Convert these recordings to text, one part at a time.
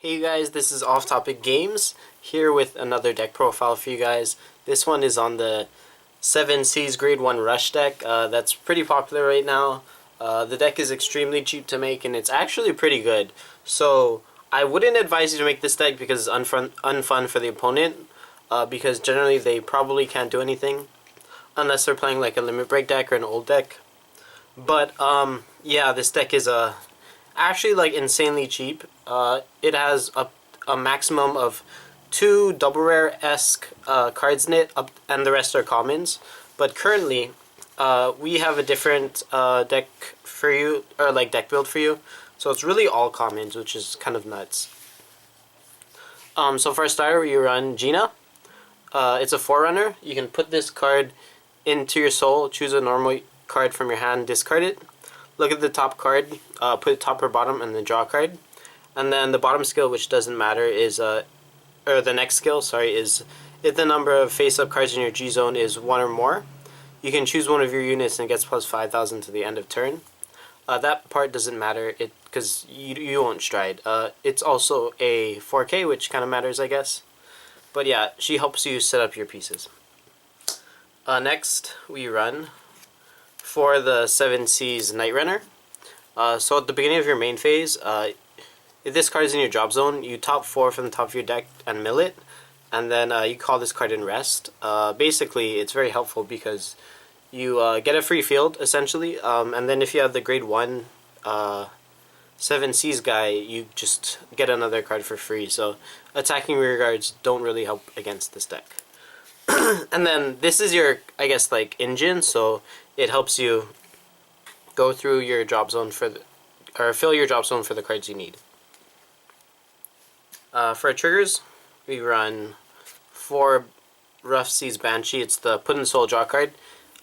Hey guys, this is OffTopicGames here with another deck profile for you guys. This one is on the 7C's Grade 1 Rush deck. That's pretty popular right now. The deck is extremely cheap to make and it's actually pretty good. So I wouldn't advise you to make this deck because it's unfun for the opponent, because generally they probably can't do anything unless they're playing like a limit break deck or an old deck. But yeah, this deck is actually like insanely cheap. It has a maximum of 2 double rare-esque cards in it, and the rest are commons. But currently, we have a different deck for you, or like deck build for you. So it's really all commons, which is kind of nuts. So for a starter, you run Gina. It's a Forerunner. You can put this card into your soul, choose a normal card from your hand, discard it. Look at the top card, put it top or bottom, and then draw a card. And then the bottom skill, which doesn't matter, is or the next skill, sorry, is if the number of face-up cards in your G zone is 1 or more, you can choose one of your units and it gets plus 5,000 to the end of turn. That part doesn't matter because you won't stride. It's also a 4K, which kind of matters, I guess. But yeah, she helps you set up your pieces. Next, we run for the 7C's Night Runner. So at the beginning of your main phase, if this card is in your drop zone, you top 4 from the top of your deck and mill it, and then you call this card in rest. Basically, it's very helpful because you get a free field, essentially, and then if you have the grade 1 7C's guy, you just get another card for free. So attacking rear guards don't really help against this deck. And then this is your, I guess, like engine, so it helps you go through your drop zone or fill your drop zone for the cards you need. For our triggers, we run 4 Rough Seas Banshee. It's the put in soul draw card.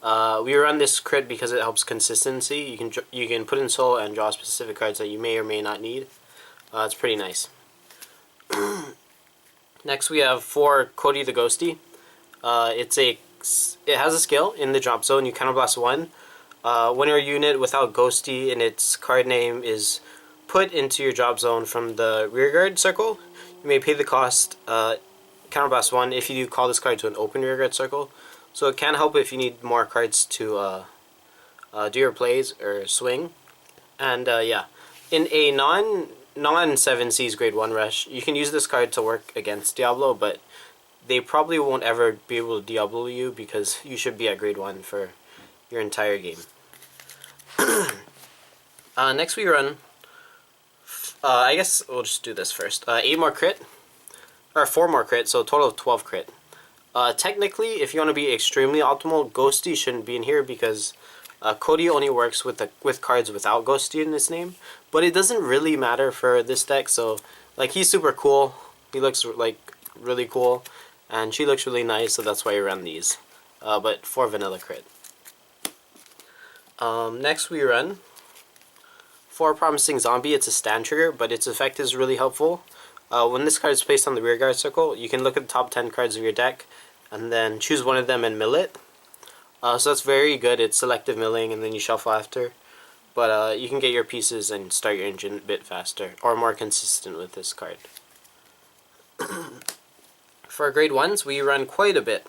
We run this crit because it helps consistency. You can put in soul and draw specific cards that you may or may not need. It's pretty nice. Next, we have 4 Cody the Ghosty. It has a skill in the drop zone. You counterblast 1. When your unit without Ghosty in its card name is put into your drop zone from the rearguard circle, you may pay the cost, counterblast 1, if you do call this card to an open rearguard circle. So it can help if you need more cards to do your plays or swing. And yeah, in a non-7C's grade 1 rush, you can use this card to work against Diablo, but they probably won't ever be able to Diablo you because you should be at grade 1 for your entire game. Next we run, I guess we'll just do this first. 8 more crit, or 4 more crit, so a total of 12 crit. Technically, if you want to be extremely optimal, Ghosty shouldn't be in here because Cody only works with cards without Ghosty in his name. But it doesn't really matter for this deck, so like he's super cool. He looks like really cool, and she looks really nice, so that's why you run these. But 4 vanilla crit. Next we run 4 Promising Zombie. It's a stand trigger, but its effect is really helpful. When this card is placed on the rearguard circle, you can look at the top 10 cards of your deck and then choose one of them and mill it. So that's very good. It's selective milling and then you shuffle after. But you can get your pieces and start your engine a bit faster or more consistent with this card. For our grade 1s, we run quite a bit.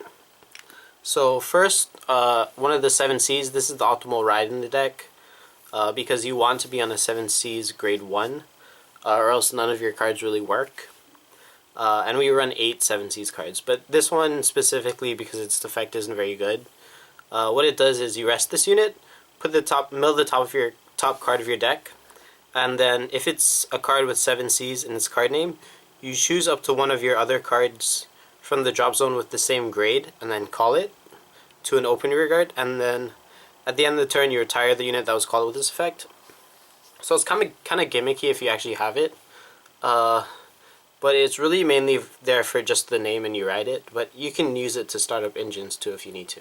So first, one of the 7C's, this is the optimal ride in the deck because you want to be on a 7C's grade 1 or else none of your cards really work. And we run 8 7C's cards, but this one specifically because its effect isn't very good. What it does is you rest this unit, mill the top of your top card of your deck, and then if it's a card with 7C's in its card name, you choose up to one of your other cards from the drop zone with the same grade, and then call it to an open rearguard, and then at the end of the turn you retire the unit that was called with this effect. So it's kind of gimmicky if you actually have it, but it's really mainly there for just the name and you ride it, but you can use it to start up engines too if you need to.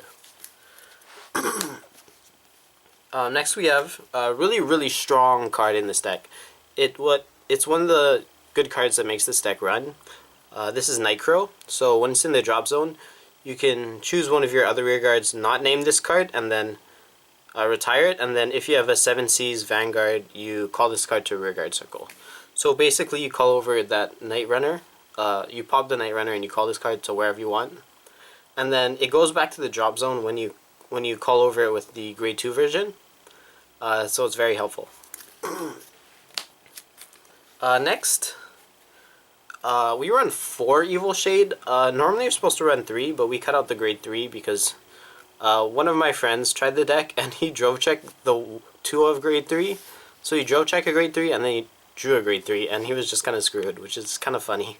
Next we have a really strong card in this deck. It's one of the good cards that makes this deck run. This is Nightcrow. So when it's in the drop zone, you can choose one of your other rearguards, not name this card, and then retire it. And then if you have a 7C's Vanguard, you call this card to a rearguard circle. So basically you call over that Night Runner, you pop the Night Runner and you call this card to wherever you want. And then it goes back to the drop zone when you call over it with the grade 2 version. So it's very helpful. Next, we run 4 Yuval Shade. Normally you're supposed to run 3, but we cut out the grade 3 because one of my friends tried the deck and he drove checked the 2 of grade 3. So he drove checked a grade 3 and then he drew a grade 3 and he was just kind of screwed, which is kind of funny.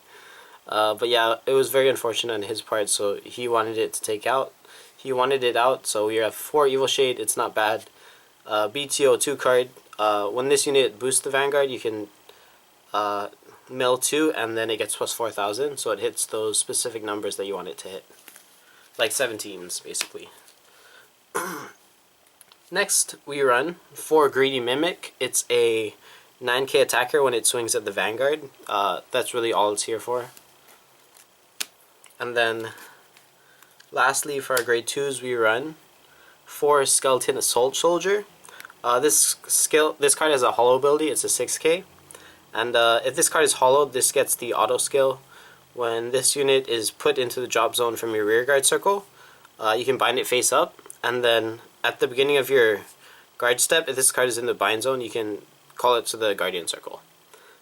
But yeah, it was very unfortunate on his part, so he wanted it to take out. He wanted it out, so we have 4 Yuval Shade. It's not bad. BTO 2 card. When this unit boosts the Vanguard, you can mill 2 and then it gets plus 4,000, so it hits those specific numbers that you want it to hit. Like 17s, basically. Next, we run 4 Greedy Mimic. It's a 9k attacker when it swings at the Vanguard. That's really all it's here for. And then, lastly, for our grade 2s, we run 4 Skeleton Assault Soldier. This card has a hollow ability. It's a 6k. And if this card is hollowed, this gets the auto skill. When this unit is put into the drop zone from your rearguard circle, you can bind it face up, and then at the beginning of your guard step, if this card is in the bind zone, you can call it to the guardian circle.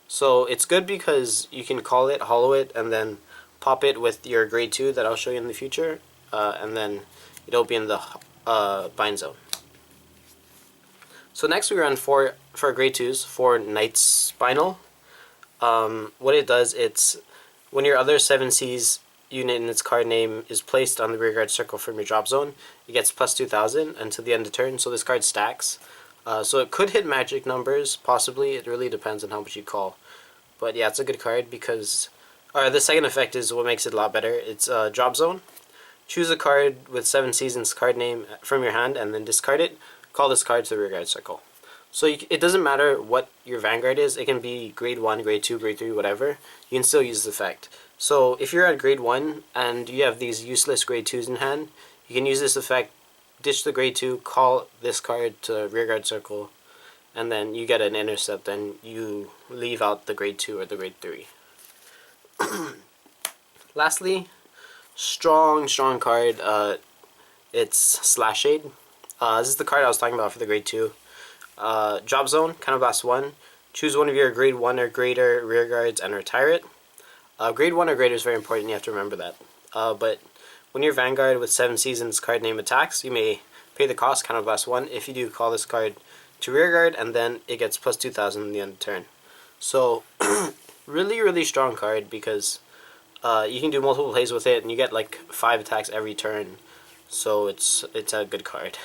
So it's good because you can call it, hollow it, and then pop it with your grade 2 that I'll show you in the future, and then it'll be in the bind zone. So next we run for grade 2s, 4 Knight's Spinal. What it does, it's when your other 7C's unit in its card name is placed on the rearguard circle from your drop zone, it gets plus 2,000 until the end of turn, so this card stacks. So it could hit magic numbers, possibly. It really depends on how much you call. But yeah, it's a good card because... the second effect is what makes it a lot better. It's drop zone. Choose a card with 7 seasons card name from your hand and then discard it. Call this card to the rearguard circle. So it doesn't matter what your Vanguard is. It can be grade 1, grade 2, grade 3, whatever. You can still use the effect. So if you're at grade 1 and you have these useless grade 2s in hand, you can use this effect, ditch the grade 2, call this card to rearguard circle, and then you get an intercept and you leave out the grade 2 or the grade 3. Lastly, strong card. It's Slash Shade. This is the card I was talking about for the grade 2. Drop zone, Counterblast 1. Choose one of your grade 1 or greater rear guards and retire it. Grade 1 or greater is very important, you have to remember that. But when your Vanguard with 7 seasons card name attacks, you may pay the cost, Counterblast 1. If you do, call this card to rear guard, and then it gets plus 2,000 in the end of turn. So, really strong card because you can do multiple plays with it, and you get like 5 attacks every turn. So it's a good card.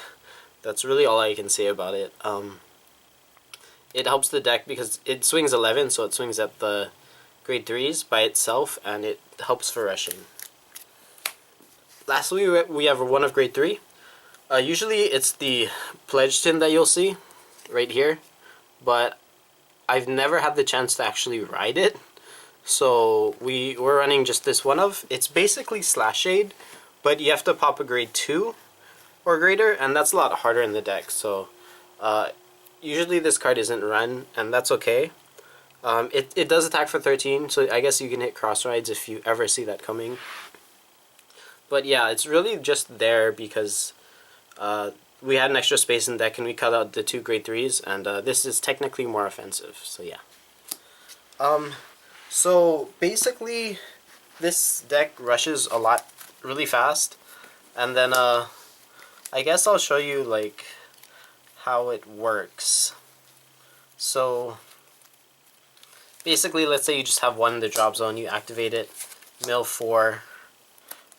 That's really all I can say about it. It helps the deck because it swings 11, so it swings at the grade 3s by itself, and it helps for rushing. Lastly, we have one of grade 3. Usually it's the Pledge Tin that you'll see right here, but I've never had the chance to actually ride it, so we're running just this one of. It's basically Slash Shade, but you have to pop a grade 2 or greater, and that's a lot harder in the deck, so usually this card isn't run, and that's okay. It does attack for 13, so I guess you can hit cross rides if you ever see that coming. But yeah, it's really just there because we had an extra space in the deck and we cut out the 2 grade 3s, and this is technically more offensive, so yeah. So basically this deck rushes a lot really fast, and then I guess I'll show you like how it works. So basically, let's say you just have one in the drop zone, you activate it, mill 4.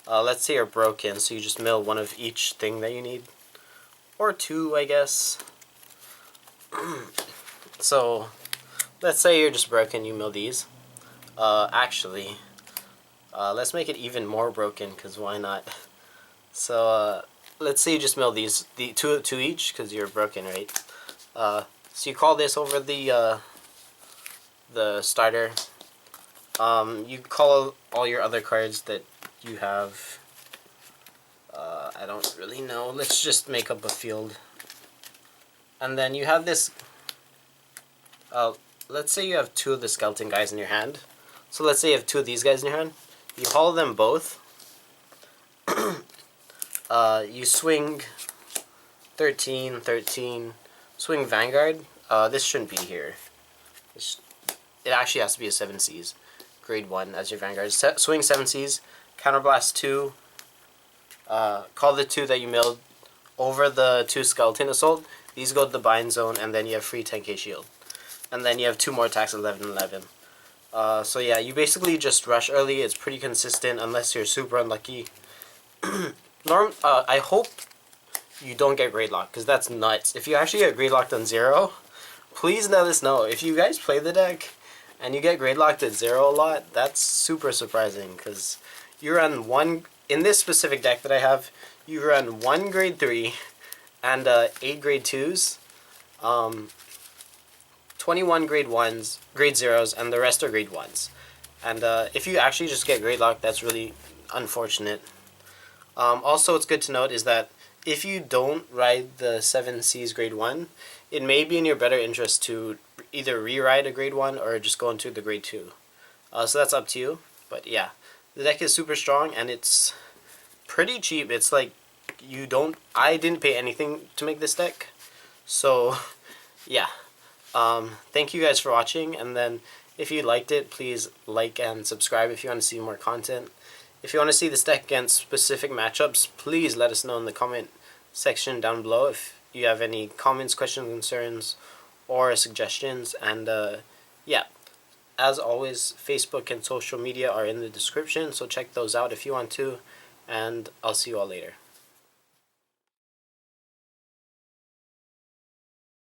Let's say you're broken, so you just mill 1 of each thing that you need. Or 2, I guess. So, let's say you're just broken, you mill these. Actually, let's make it even more broken, because why not? So, let's say you just mill these, the 2 each, because you're broken, right? So you call this over the starter. You call all your other cards that you have. I don't really know. Let's just make up a field. And then you have this. let's say you have two of the skeleton guys in your hand. So let's say you have two of these guys in your hand. You haul them both. You swing 13, 13, swing Vanguard. This shouldn't be here. It actually has to be a 7Cs. Grade 1 as your Vanguard. Swing 7Cs, Counterblast 2, call the 2 that you milled over the 2 Skeleton Assault. These go to the bind zone, and then you have free 10k shield. And then you have 2 more attacks, 11, 11. So yeah, you basically just rush early. It's pretty consistent unless you're super unlucky. I hope you don't get grade locked, because that's nuts. If you actually get grade locked on 0, please let us know. If you guys play the deck and you get grade locked at 0 a lot, that's super surprising, because you run one, in this specific deck that I have, you run 1 grade 3 and 8 grade 2s, 21 grade 1s, grade 0s, and the rest are grade 1s. And if you actually just get grade locked, that's really unfortunate. Also, what's good to note is that if you don't ride the 7Cs grade 1, it may be in your better interest to either re-ride a grade 1 or just go into the grade 2. So that's up to you. But yeah, the deck is super strong and it's pretty cheap. It's like I didn't pay anything to make this deck. So yeah, thank you guys for watching, and then if you liked it, please like and subscribe if you want to see more content. If you want to see this deck against specific matchups, please let us know in the comment section down below if you have any comments, questions, concerns, or suggestions. And yeah, as always, Facebook and social media are in the description, so check those out if you want to, and I'll see you all later.